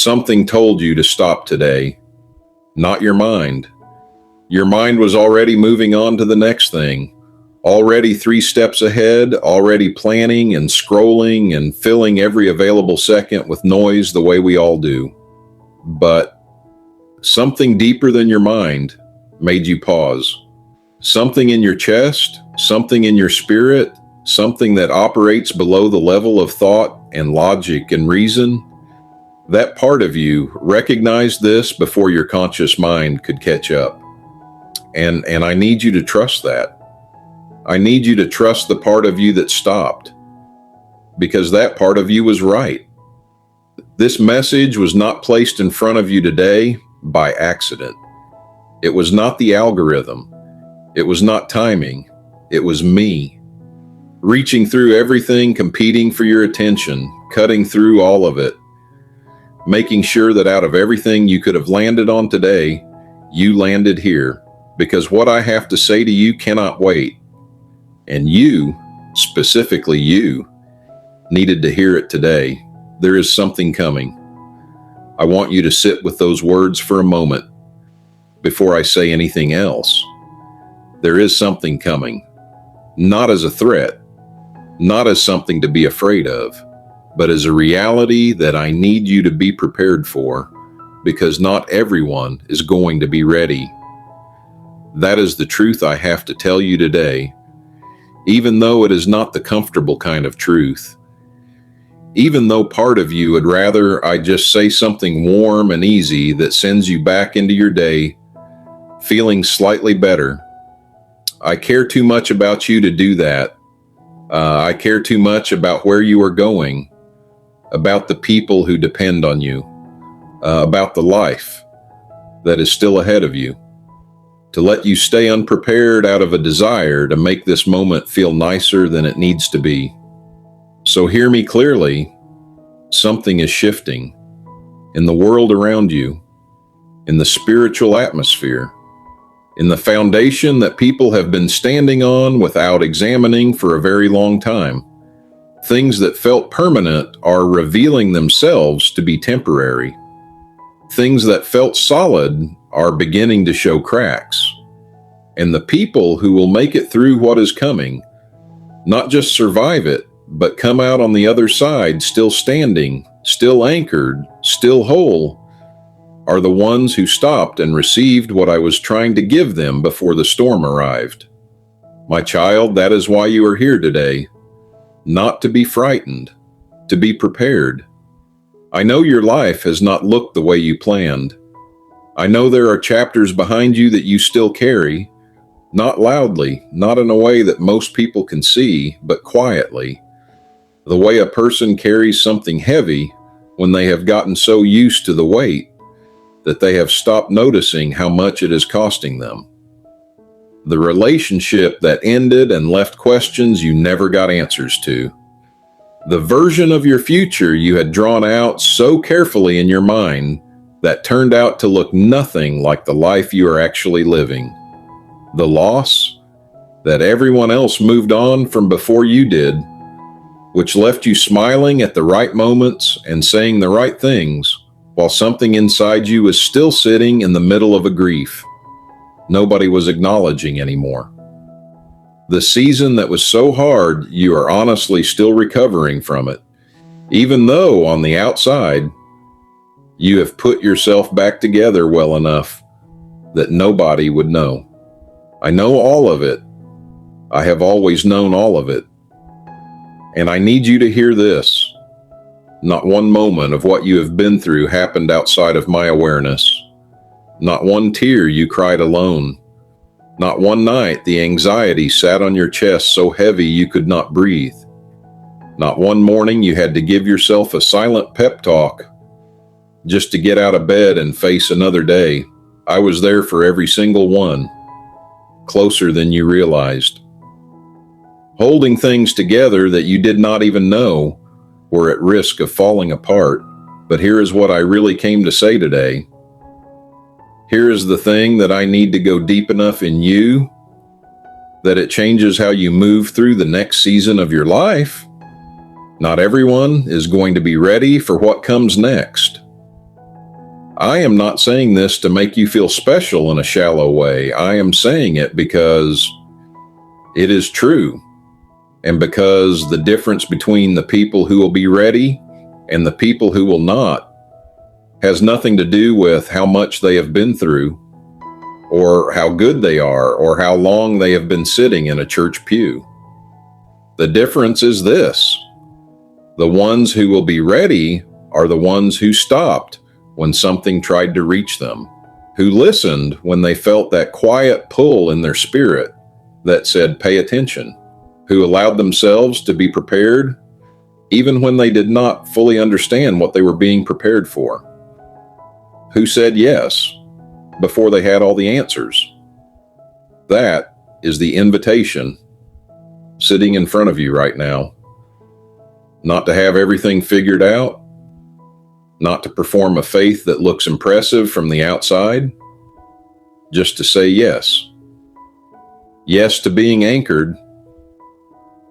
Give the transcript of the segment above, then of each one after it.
Something told you to stop today, not your mind. Your mind was already moving on to the next thing, already 3 steps ahead, already planning and scrolling and filling every available second with noise the way we all do. But something deeper than your mind made you pause. Something in your chest, something in your spirit, something that operates below the level of thought and logic and reason. That part of you recognized this before your conscious mind could catch up. And I need you to trust that. I need you to trust the part of you that stopped, because that part of you was right. This message was not placed in front of you today by accident. It was not the algorithm. It was not timing. It was me. Reaching through everything, competing for your attention, cutting through all of it, making sure that out of everything you could have landed on today, you landed here, because what I have to say to you cannot wait. And you, specifically you, needed to hear it today. There is something coming. I want you to sit with those words for a moment before I say anything else. There is something coming, not as a threat, not as something to be afraid of, but as a reality that I need you to be prepared for, because not everyone is going to be ready. That is the truth I have to tell you today, even though it is not the comfortable kind of truth. Even though part of you would rather I just say something warm and easy that sends you back into your day feeling slightly better. I care too much about you to do that. I care too much about where you are going, about the people who depend on you, about the life that is still ahead of you, to let you stay unprepared out of a desire to make this moment feel nicer than it needs to be. So hear me clearly. Something is shifting in the world around you, in the spiritual atmosphere, in the foundation that people have been standing on without examining for a very long time. Things that felt permanent are revealing themselves to be temporary. Things that felt solid are beginning to show cracks. And the people who will make it through what is coming, not just survive it, but come out on the other side still standing, still anchored, still whole, are the ones who stopped and received what I was trying to give them before the storm arrived. My child, that is why you are here today. Not to be frightened, to be prepared. I know your life has not looked the way you planned. I know there are chapters behind you that you still carry, not loudly, not in a way that most people can see, but quietly. The way a person carries something heavy when they have gotten so used to the weight that they have stopped noticing how much it is costing them. The relationship that ended and left questions you never got answers to. The version of your future you had drawn out so carefully in your mind that turned out to look nothing like the life you are actually living. The loss that everyone else moved on from before you did, which left you smiling at the right moments and saying the right things, while something inside you was still sitting in the middle of a grief nobody was acknowledging anymore. The season that was so hard, you are honestly still recovering from it, even though on the outside, you have put yourself back together well enough that nobody would know. I know all of it. I have always known all of it. And I need you to hear this. Not one moment of what you have been through happened outside of my awareness. Not one tear you cried alone. Not one night the anxiety sat on your chest so heavy you could not breathe. Not one morning you had to give yourself a silent pep talk just to get out of bed and face another day. I was there for every single one, closer than you realized. Holding things together that you did not even know were at risk of falling apart. But here is what I really came to say today. Here is the thing that I need to go deep enough in you that it changes how you move through the next season of your life. Not everyone is going to be ready for what comes next. I am not saying this to make you feel special in a shallow way. I am saying it because it is true, and because the difference between the people who will be ready and the people who will not has nothing to do with how much they have been through, or how good they are, or how long they have been sitting in a church pew. The difference is this: the ones who will be ready are the ones who stopped when something tried to reach them, who listened when they felt that quiet pull in their spirit that said, "Pay attention," who allowed themselves to be prepared even when they did not fully understand what they were being prepared for, who said yes before they had all the answers. That is the invitation sitting in front of you right now. Not to have everything figured out, not to perform a faith that looks impressive from the outside, just to say yes. Yes to being anchored.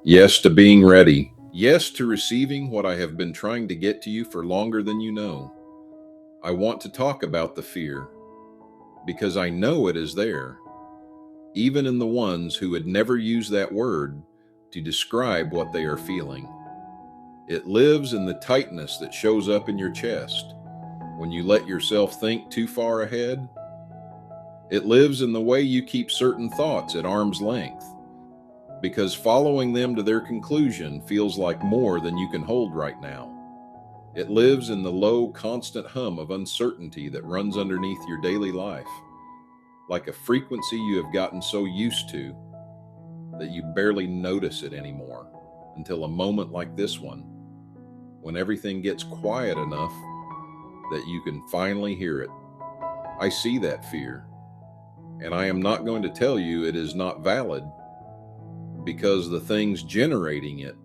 Yes to being ready. Yes to receiving what I have been trying to get to you for longer than you know. I want to talk about the fear, because I know it is there, even in the ones who would never use that word to describe what they are feeling. It lives in the tightness that shows up in your chest when you let yourself think too far ahead. It lives in the way you keep certain thoughts at arm's length, because following them to their conclusion feels like more than you can hold right now. It lives in the low, constant hum of uncertainty that runs underneath your daily life, like a frequency you have gotten so used to that you barely notice it anymore until a moment like this one, when everything gets quiet enough that you can finally hear it. I see that fear, and I am not going to tell you it is not valid, because the things generating it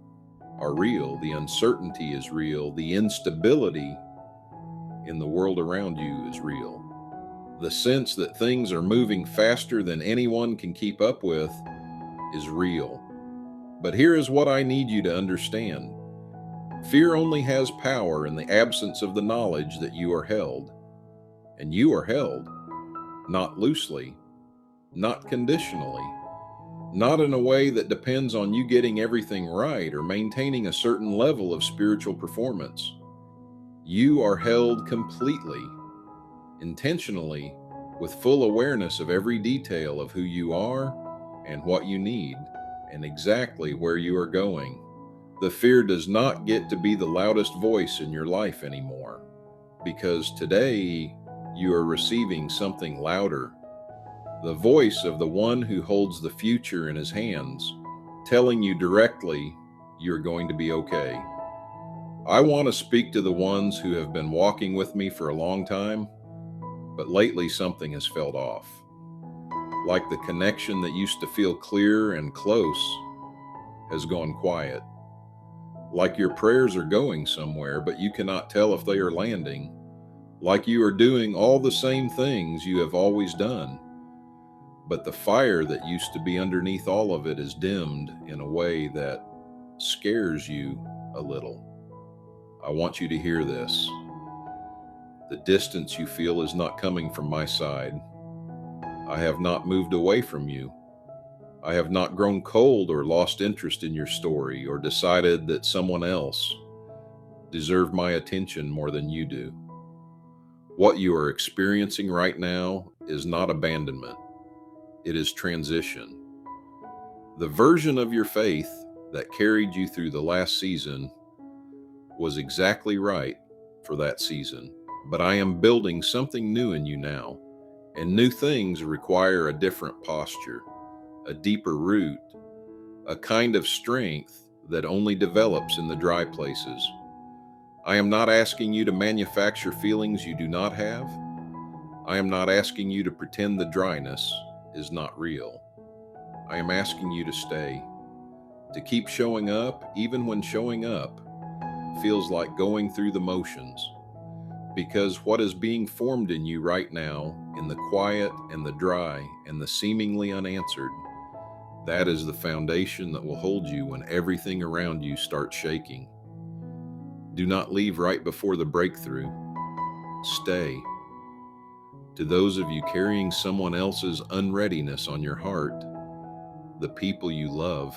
are real. The uncertainty is real. The instability in the world around you is real. The sense that things are moving faster than anyone can keep up with is real. But here is what I need you to understand. Fear only has power in the absence of the knowledge that you are held. And you are held, not loosely, not conditionally, not in a way that depends on you getting everything right or maintaining a certain level of spiritual performance. You are held completely, intentionally, with full awareness of every detail of who you are and what you need and exactly where you are going. The fear does not get to be the loudest voice in your life anymore, because today you are receiving something louder. The voice of the one who holds the future in his hands, telling you directly you're going to be okay. I want to speak to the ones who have been walking with me for a long time, but lately something has felt off. Like the connection that used to feel clear and close has gone quiet. Like your prayers are going somewhere, but you cannot tell if they are landing. Like you are doing all the same things you have always done, but the fire that used to be underneath all of it is dimmed in a way that scares you a little. I want you to hear this. The distance you feel is not coming from my side. I have not moved away from you. I have not grown cold or lost interest in your story or decided that someone else deserved my attention more than you do. What you are experiencing right now is not abandonment. It is transition. The version of your faith that carried you through the last season was exactly right for that season, but I am building something new in you now, and new things require a different posture, a deeper root, a kind of strength that only develops in the dry places. I am not asking you to manufacture feelings you do not have. I am not asking you to pretend the dryness is not real. I am asking you to stay, to keep showing up even when showing up feels like going through the motions, because what is being formed in you right now, in the quiet and the dry and the seemingly unanswered, that is the foundation that will hold you when everything around you starts shaking. Do not leave right before the breakthrough. Stay. To those of you carrying someone else's unreadiness on your heart, the people you love,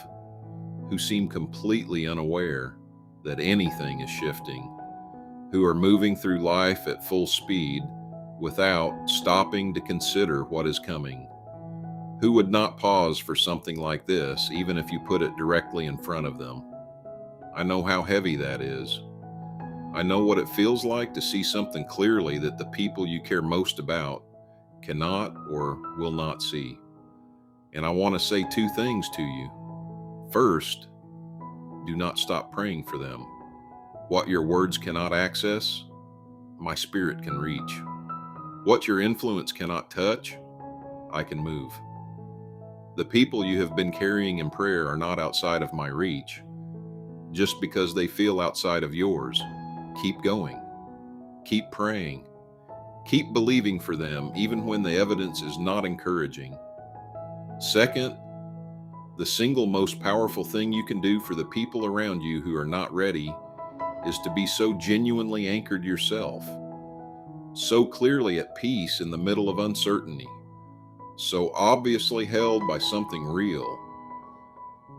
who seem completely unaware that anything is shifting, who are moving through life at full speed without stopping to consider what is coming. Who would not pause for something like this, even if you put it directly in front of them? I know how heavy that is. I know what it feels like to see something clearly that the people you care most about cannot or will not see. And I want to say two things to you. First, do not stop praying for them. What your words cannot access, my spirit can reach. What your influence cannot touch, I can move. The people you have been carrying in prayer are not outside of my reach. Just because they feel outside of yours, keep going. Keep praying. Keep believing for them, even when the evidence is not encouraging. Second, the single most powerful thing you can do for the people around you who are not ready is to be so genuinely anchored yourself, so clearly at peace in the middle of uncertainty, so obviously held by something real,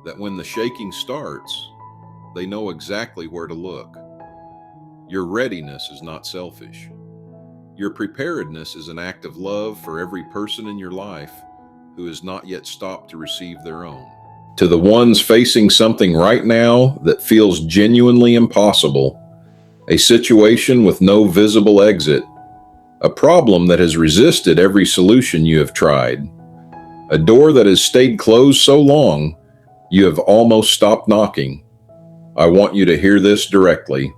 that when the shaking starts, they know exactly where to look. Your readiness is not selfish. Your preparedness is an act of love for every person in your life who has not yet stopped to receive their own. To the ones facing something right now that feels genuinely impossible, a situation with no visible exit, a problem that has resisted every solution you have tried, a door that has stayed closed so long you have almost stopped knocking, I want you to hear this directly.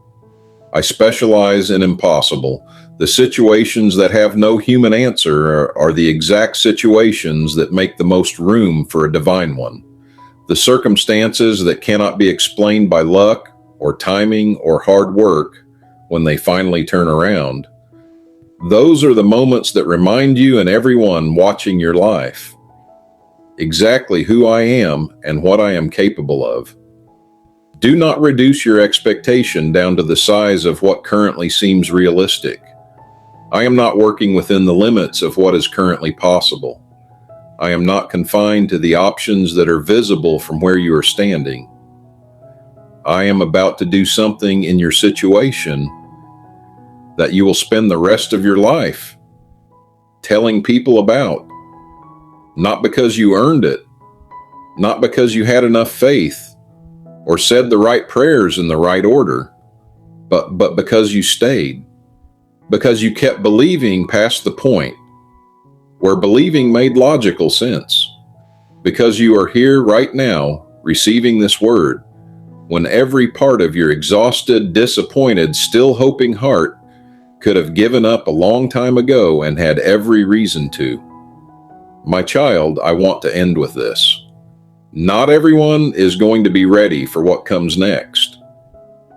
I specialize in impossible. The situations that have no human answer are the exact situations that make the most room for a divine one. The circumstances that cannot be explained by luck or timing or hard work, when they finally turn around, those are the moments that remind you and everyone watching your life exactly who I am and what I am capable of. Do not reduce your expectation down to the size of what currently seems realistic. I am not working within the limits of what is currently possible. I am not confined to the options that are visible from where you are standing. I am about to do something in your situation that you will spend the rest of your life telling people about. Not because you earned it, not because you had enough faith or said the right prayers in the right order, but because you stayed, because you kept believing past the point where believing made logical sense, because you are here right now receiving this word when every part of your exhausted, disappointed, still hoping heart could have given up a long time ago and had every reason to. My child, I want to end with this. Not everyone is going to be ready for what comes next,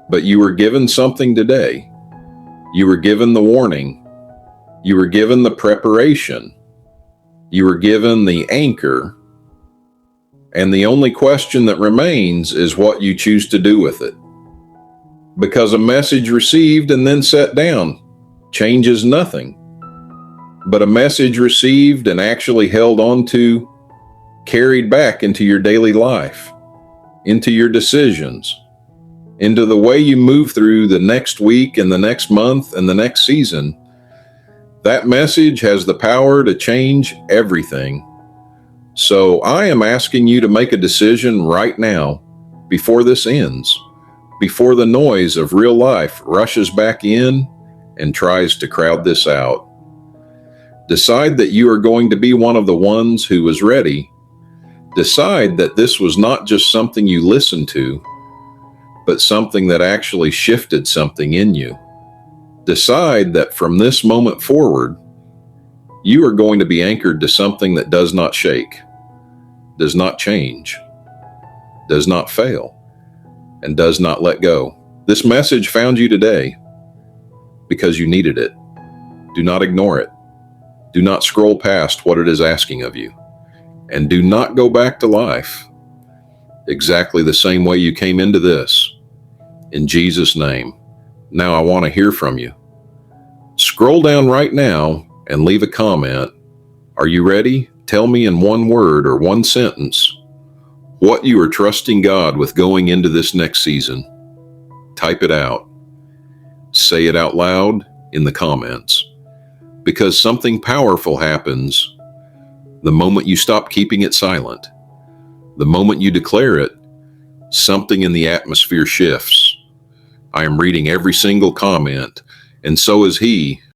but you were given something today. You were given the warning. You were given the preparation. You were given the anchor. And the only question that remains is what you choose to do with it. Because a message received and then set down changes nothing. But a message received and actually held on to, carried back into your daily life, into your decisions, into the way you move through the next week and the next month and the next season, that message has the power to change everything. So I am asking you to make a decision right now, before this ends, before the noise of real life rushes back in and tries to crowd this out. Decide that you are going to be one of the ones who was ready. Decide that this was not just something you listened to, but something that actually shifted something in you. Decide that from this moment forward, you are going to be anchored to something that does not shake, does not change, does not fail, and does not let go. This message found you today because you needed it. Do not ignore it. Do not scroll past what it is asking of you. And do not go back to life exactly the same way you came into this. In Jesus' name. Now I want to hear from you. Scroll down right now and leave a comment. Are you ready? Tell me in one word or one sentence what you are trusting God with going into this next season. Type it out. Say it out loud in the comments. Because something powerful happens the moment you stop keeping it silent. The moment you declare it, something in the atmosphere shifts. I am reading every single comment, and so is he